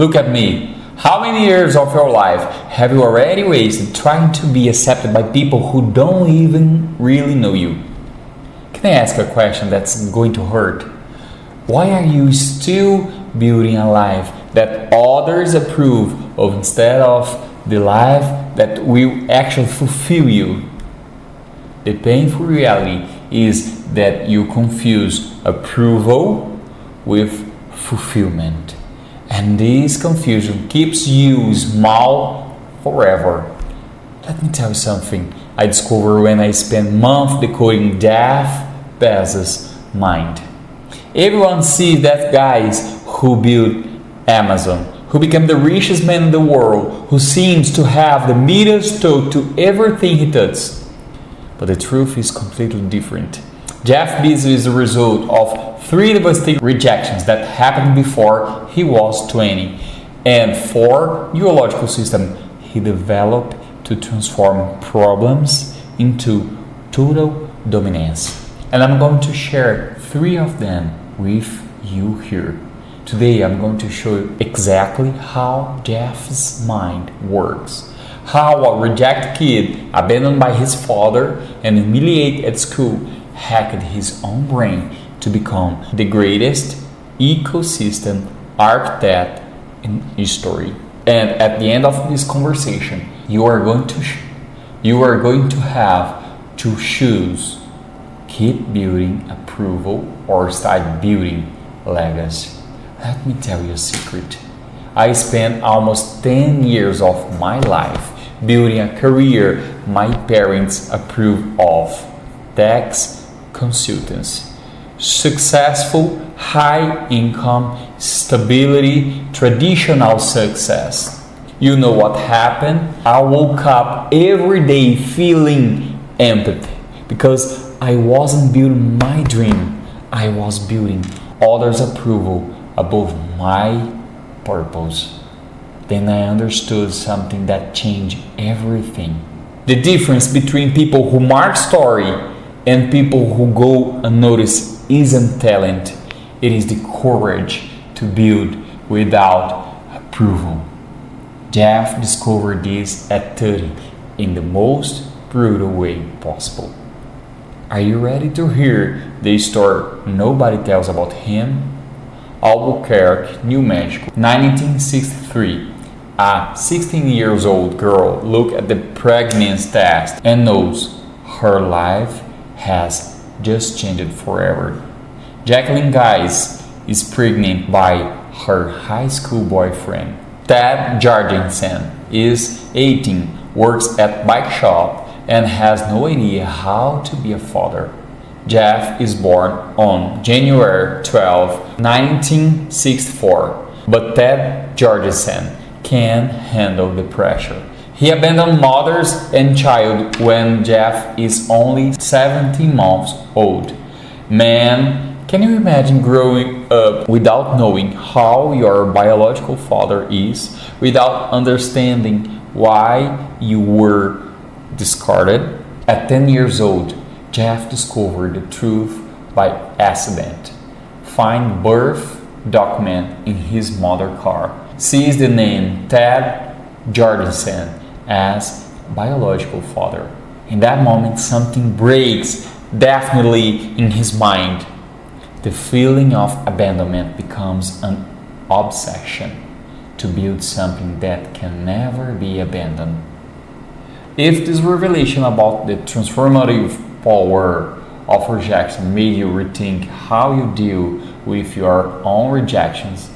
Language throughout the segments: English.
Look at me. How many years of your life have you already wasted trying to be accepted by people who don't even really know you? Can I ask a question that's going to hurt? Why are you still building a life that others approve of instead of the life that will actually fulfill you? The painful reality is that you confuse approval with fulfillment. And this confusion keeps you small forever. Let me tell you something I discovered when I spent months decoding Jeff Bezos' mind. Everyone sees that guys who built Amazon, who became the richest man in the world, who seems to have the Midas touch to everything he touches. But the truth is completely different. Jeff Bezos is the result of 3 devastating rejections that happened before he was 20, and 4 neurological systems he developed to transform problems into total dominance. And I'm going to share 3 of them with you here. Today I'm going to show you exactly how Jeff's mind works. How a rejected kid, abandoned by his father and humiliated at school, hacked his own brain to become the greatest ecosystem architect in history. And at the end of this conversation, you are going to have to choose: keep building approval or start building legacy. Let me tell you a secret. I spent almost 10 years of my life building a career my parents approved of: tax consultants, successful, high income, stability, traditional success. You know what happened? I woke up every day feeling empathy because I wasn't building my dream. I was building others' approval above my purpose. Then I understood something that changed everything. The difference between people who mark story and people who go unnoticed isn't talent. It is the courage to build without approval. Jeff discovered this at 30 in the most brutal way possible. Are you ready to hear the story nobody tells about him? Albuquerque, New Mexico, 1963. A 16-year-old girl looked at the pregnancy test and knows her life has just changed forever. Jacqueline Guys is pregnant by her high school boyfriend. Ted Jorgensen is 18, works at bike shop, and has no idea how to be a father. Jeff is born on January 12, 1964, but Ted Jorgensen can't handle the pressure. He abandoned mothers and child when Jeff is only 17 months old. Man, can you imagine growing up without knowing how your biological father is, without understanding why you were discarded? At 10 years old, Jeff discovered the truth by accident. Find birth document in his mother's car. Sees the name Ted Jorgensen as biological father. In that moment, something breaks definitely in his mind. The feeling of abandonment becomes an obsession to build something that can never be abandoned. If this revelation about the transformative power of rejection made you rethink how you deal with your own rejections,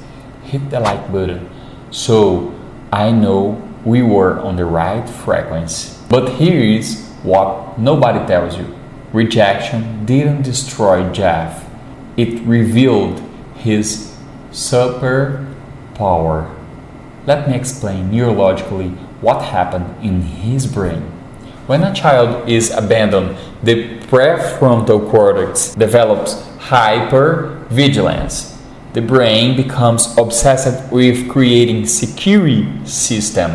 hit the like button so I know we were on the right frequency. But here is what nobody tells you. Rejection didn't destroy Jeff. It revealed his superpower. Let me explain neurologically what happened in his brain. When a child is abandoned, the prefrontal cortex develops hypervigilance. The brain becomes obsessed with creating security system.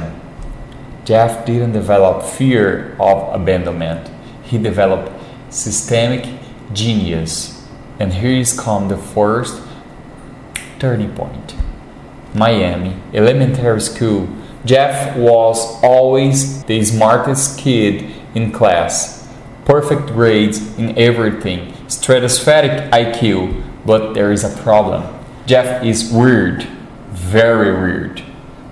Jeff didn't develop fear of abandonment. He developed systemic genius. And here is come the first turning point. Miami, elementary school. Jeff was always the smartest kid in class. Perfect grades in everything. Stratospheric IQ. But there is a problem. Jeff is weird. Very weird.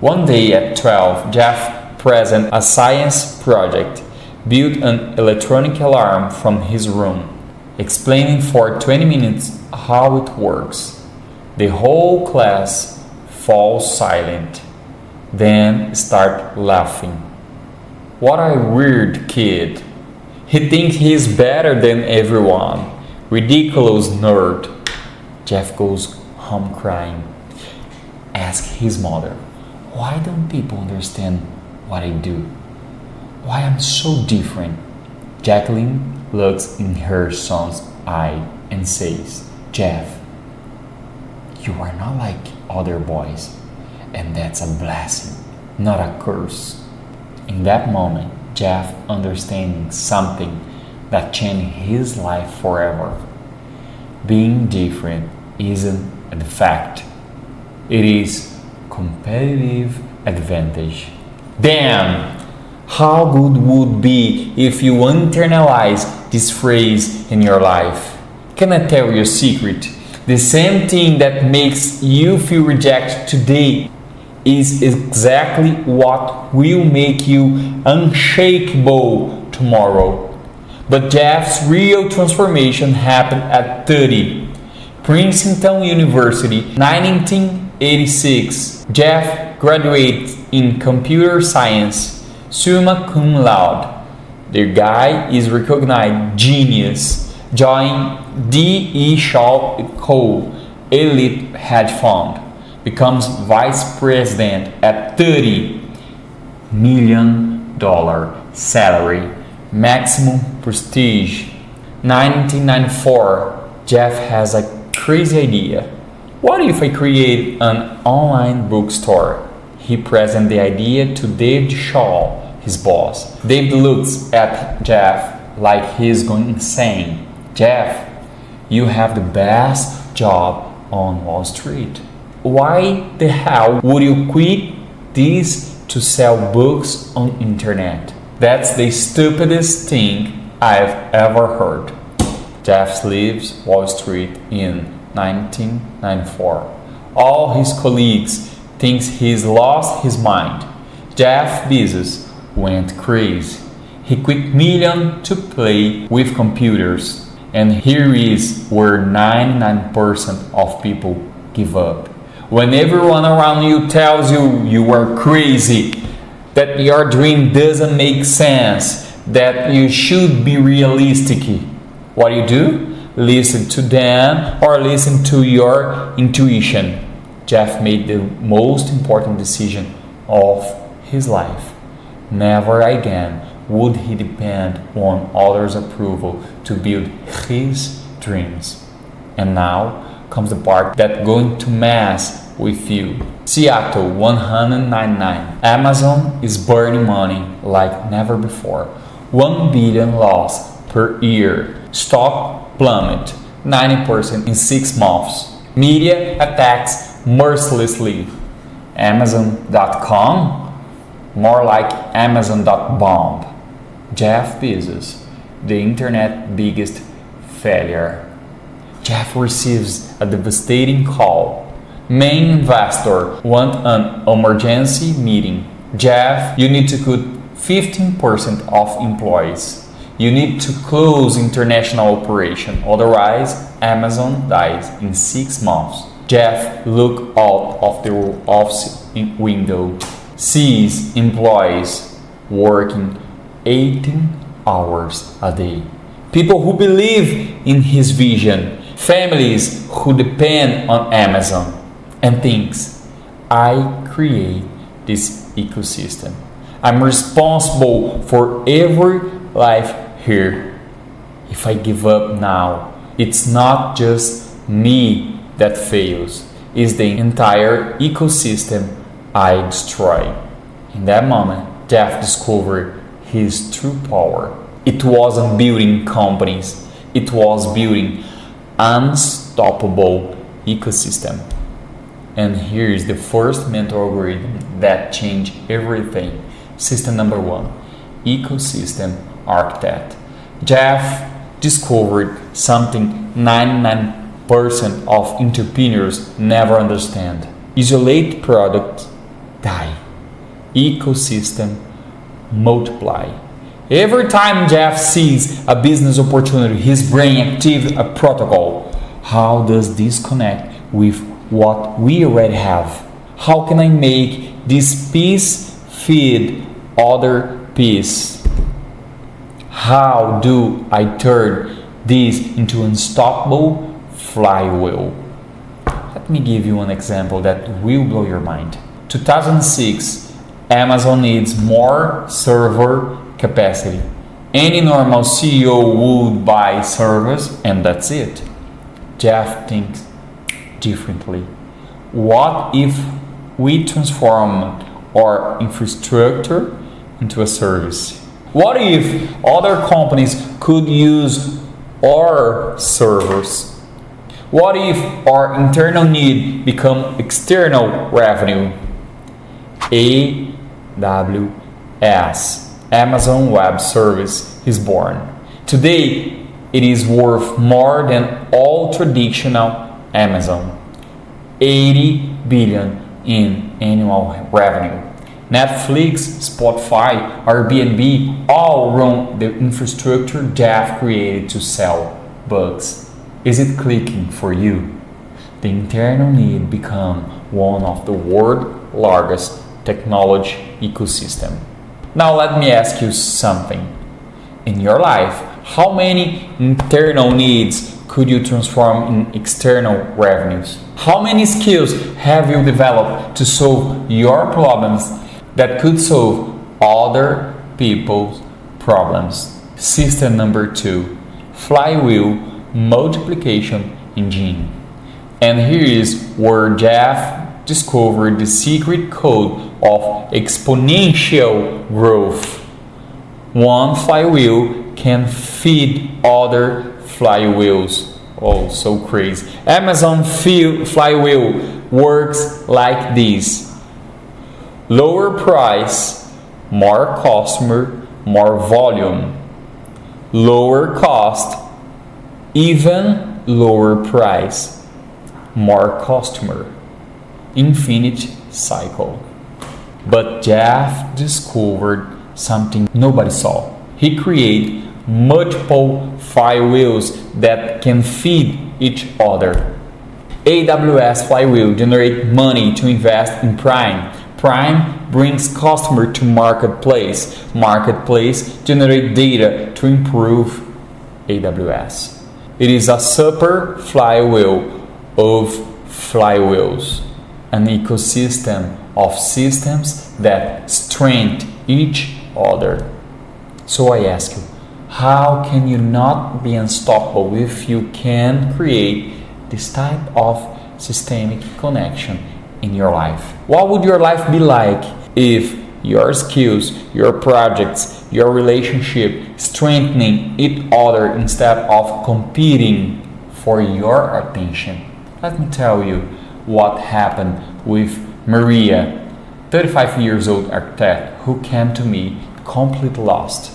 One day at 12, Jeff presented a science project. Built an electronic alarm from his room, explaining for 20 minutes how it works. The whole class falls silent, then start laughing. What a weird kid. He thinks he's better than everyone. Ridiculous nerd. Jeff goes home crying. Asks his mother, why don't people understand what I do? Why I'm so different? Jacqueline looks in her son's eye and says, Jeff, you are not like other boys, and that's a blessing, not a curse. In that moment, Jeff understands something that changed his life forever. Being different isn't a defect. It is competitive advantage. Damn! How good would be if you internalize this phrase in your life? Can I tell you a secret? The same thing that makes you feel rejected today is exactly what will make you unshakable tomorrow. But Jeff's real transformation happened at 30. Princeton University, 1986. Jeff graduated in computer science, summa cum laude. The guy is recognized genius. Joined D.E. Shaw Co. elite hedge fund. Becomes vice president at $30 million salary. Maximum prestige. 1994. Jeff has a crazy idea. What if I create an online bookstore? He presents the idea to David Shaw, his boss. David looks at Jeff like he's going insane. Jeff, you have the best job on Wall Street. Why the hell would you quit this to sell books on internet? That's the stupidest thing I've ever heard. Jeff leaves Wall Street in 1994. All his colleagues think he's lost his mind. Jeff Bezos went crazy. He quit millions to play with computers. And here is where 99% of people give up. When everyone around you tells you you are crazy, that your dream doesn't make sense, that you should be realistic, what do? Listen to them or listen to your intuition. Jeff made the most important decision of his life. Never again would he depend on others' approval to build his dreams. And now comes the part that's going to mess with you. Seattle 199. Amazon is burning money like never before. 1 billion loss per year. Stock plummet 90% in 6 months. Media attacks mercilessly. Amazon.com? More like Amazon.bomb. Jeff Bezos, the internet biggest failure. Jeff receives a devastating call. Main investor want an emergency meeting. Jeff, you need to cut 15% of employees. You need to close international operation, otherwise Amazon dies in 6 months. Jeff looked out of the office window, sees employees working 18 hours a day. People who believe in his vision, families who depend on Amazon, and thinks, I create this ecosystem. I'm responsible for every life here. If I give up now, it's not just me that fails, it's the entire ecosystem I destroy. In that moment, Jeff discovered his true power. It wasn't building companies, it was building unstoppable ecosystem. And here is the first mental algorithm that changed everything. System number 1, ecosystem architect. Jeff discovered something 99% of entrepreneurs never understand. Isolate products die. Ecosystem multiply. Every time Jeff sees a business opportunity, his brain activates a protocol. How does this connect with what we already have? How can I make this piece feed other piece? How do I turn this into an unstoppable flywheel? Let me give you an example that will blow your mind. 2006, Amazon needs more server capacity. Any normal CEO would buy servers and that's it. Jeff thinks differently. What if we transform our infrastructure into a service? What if other companies could use our servers? What if our internal need become external revenue? AWS, Amazon Web Service, is born. Today, it is worth more than all traditional Amazon. 80 billion in annual revenue. Netflix, Spotify, Airbnb all run the infrastructure Jeff created to sell books. Is it clicking for you? The internal need become one of the world's largest technology ecosystem. Now let me ask you something. In your life, how many internal needs could you transform in external revenues? How many skills have you developed to solve your problems that could solve other people's problems? System number 2, flywheel multiplication engine. And here is where Jeff discovered the secret code of exponential growth. One flywheel can feed other flywheels. Oh, so crazy. Amazon flywheel works like this. Lower price, more customer, more volume. Lower cost, even lower price, more customer. Infinite cycle. But Jeff discovered something nobody saw. He created multiple flywheels that can feed each other. AWS flywheel generates money to invest in Prime. Prime brings customer to Marketplace. Marketplace generates data to improve AWS. It is a super flywheel of flywheels, an ecosystem of systems that strengthen each other. So I ask you, how can you not be unstoppable if you can create this type of systemic connection in your life? What would your life be like if your skills, your projects, your relationship strengthening each other instead of competing for your attention? Let me tell you what happened with Maria, 35 years old architect who came to me completely lost.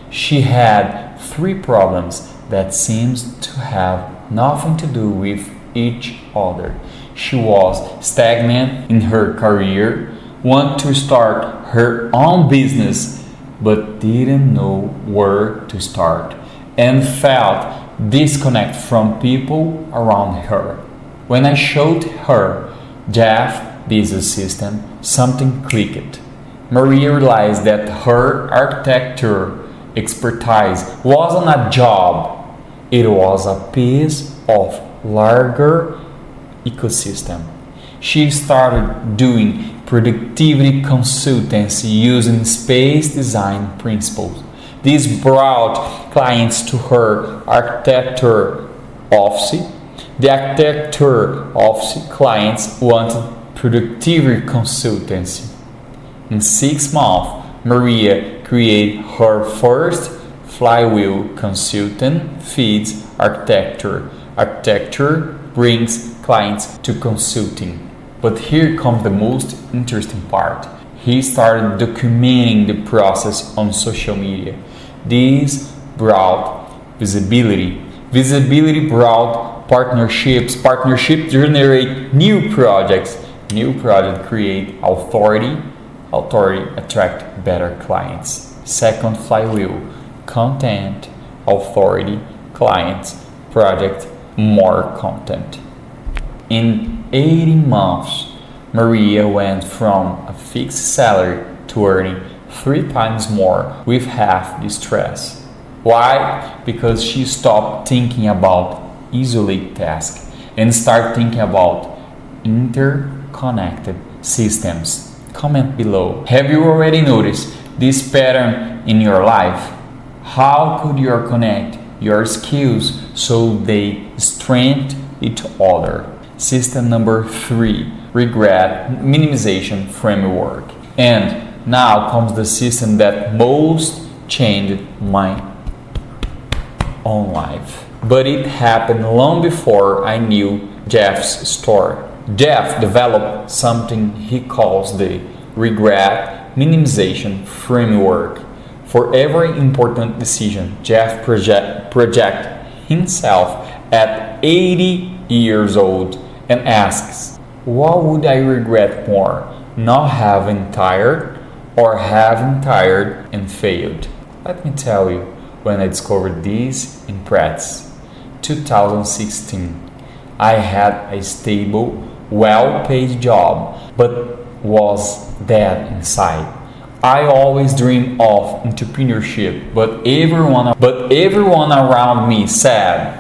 She had 3 problems that seemed to have nothing to do with each other. She was stagnant in her career, wanted to start her own business, but didn't know where to start, and felt disconnect from people around her. When I showed her Jeff Bezos' system, something clicked. Maria realized that her architecture expertise wasn't a job, it was a piece of larger ecosystem. She started doing productivity consultancy using space design principles. This brought clients to her architecture office. The architecture office clients wanted productivity consultancy. In 6 months, Maria created her first flywheel. Consultant feeds architecture. Architecture brings clients to consulting. But here comes the most interesting part. He started documenting the process on social media. This brought visibility. Visibility brought partnerships. Partnerships generate new projects. New projects create authority. Authority attract better clients. Second flywheel. Content, authority, clients, project, more content. In 18 months, Maria went from a fixed salary to earning 3 times more with half the stress. Why? Because she stopped thinking about isolated tasks and started thinking about interconnected systems. Comment below. Have you already noticed this pattern in your life? How could you connect your skills so they strengthen each other? System number 3, Regret Minimization Framework. And now comes the system that most changed my own life. But it happened long before I knew Jeff's story. Jeff developed something he calls the Regret Minimization Framework. For every important decision, Jeff projects himself at 80 years old and asks, what would I regret more, not having tired or having tired and failed? Let me tell you, when I discovered this in practice, 2016, I had a stable, well-paid job, but was dead inside. I always dreamed of entrepreneurship, but everyone around me said,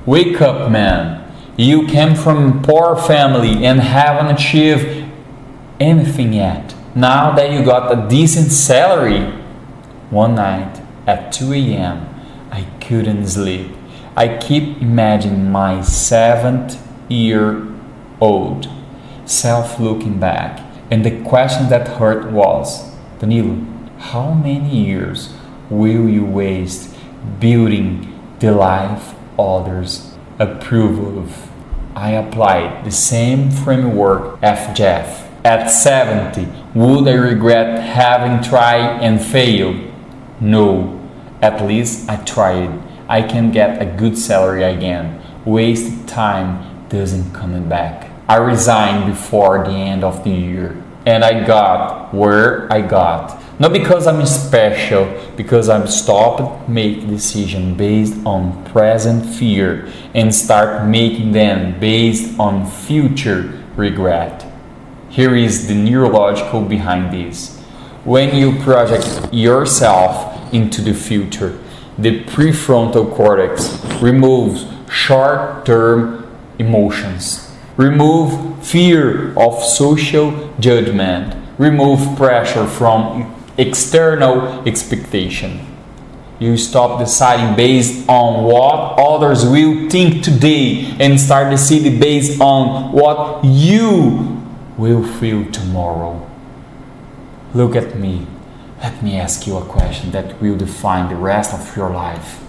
wake up, man. You came from a poor family and haven't achieved anything yet. Now that you got a decent salary. One night at 2 a.m., I couldn't sleep. I keep imagining my 7-year-old self looking back, and the question that hurt was, Danilo, how many years will you waste building the life others approve of? I applied the same framework as Jeff. At 70, would I regret having tried and failed? No, at least I tried. I can get a good salary again. Wasted time doesn't come back. I resigned before the end of the year. And I got where I got. Not because I'm special, because I've stopped making decisions based on present fear and start making them based on future regret. Here is the neurological behind this. When you project yourself into the future, the prefrontal cortex removes short-term emotions. Remove fear of social judgment. Remove pressure from external expectation. You stop deciding based on what others will think today and start deciding based on what you will feel tomorrow. Look at me. Let me ask you a question that will define the rest of your life.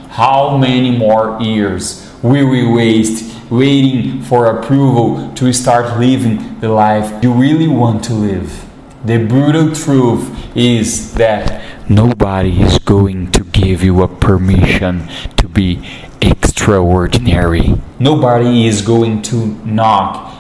How many more years will we waste waiting for approval to start living the life you really want to live? The brutal truth is that nobody is going to give you a permission to be extraordinary. Nobody is going to knock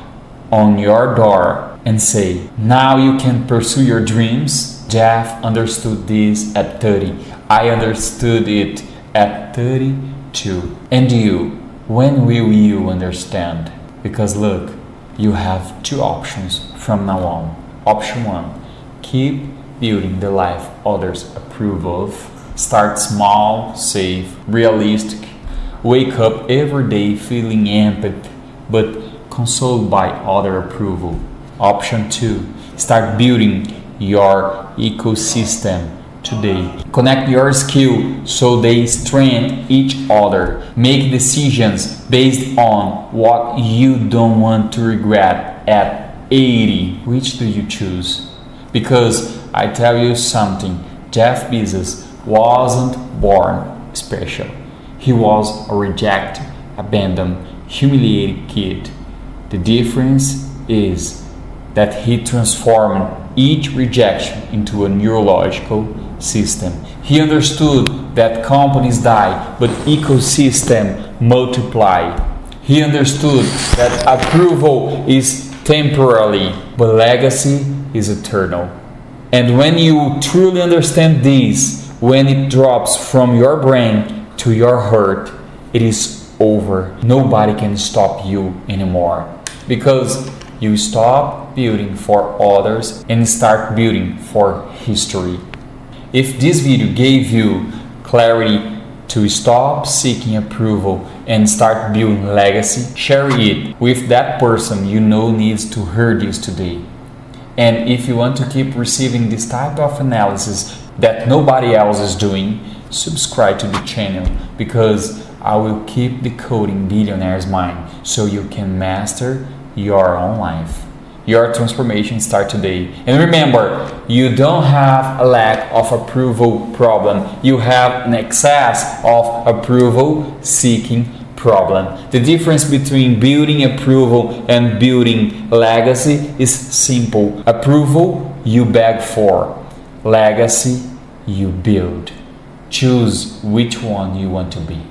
on your door and say, now you can pursue your dreams. Jeff understood this at 30. I understood it at 32. And you? When will you understand? Because look, you have 2 options from now on. Option 1, keep building the life others approve of. Start small, safe, realistic. Wake up every day feeling empathy, but consoled by other approval. Option 2, start building your ecosystem today. Connect your skill so they strengthen each other. Make decisions based on what you don't want to regret at 80. Which do you choose? Because I tell you something, Jeff Bezos wasn't born special. He was a rejected, abandoned, humiliated kid. The difference is that he transformed each rejection into a neurological system. He understood that companies die, but ecosystem multiply. He understood that approval is temporary, but legacy is eternal. And when you truly understand this, when it drops from your brain to your heart, it is over. Nobody can stop you anymore, because you stop building for others and start building for history. If this video gave you clarity to stop seeking approval and start building legacy, share it with that person you know needs to hear this today. And if you want to keep receiving this type of analysis that nobody else is doing, subscribe to the channel, because I will keep decoding billionaires' mind so you can master your own life. Your transformation starts today. And remember, you don't have a lack of approval problem. You have an excess of approval seeking problem. The difference between building approval and building legacy is simple. Approval you beg for. Legacy you build. Choose which one you want to be.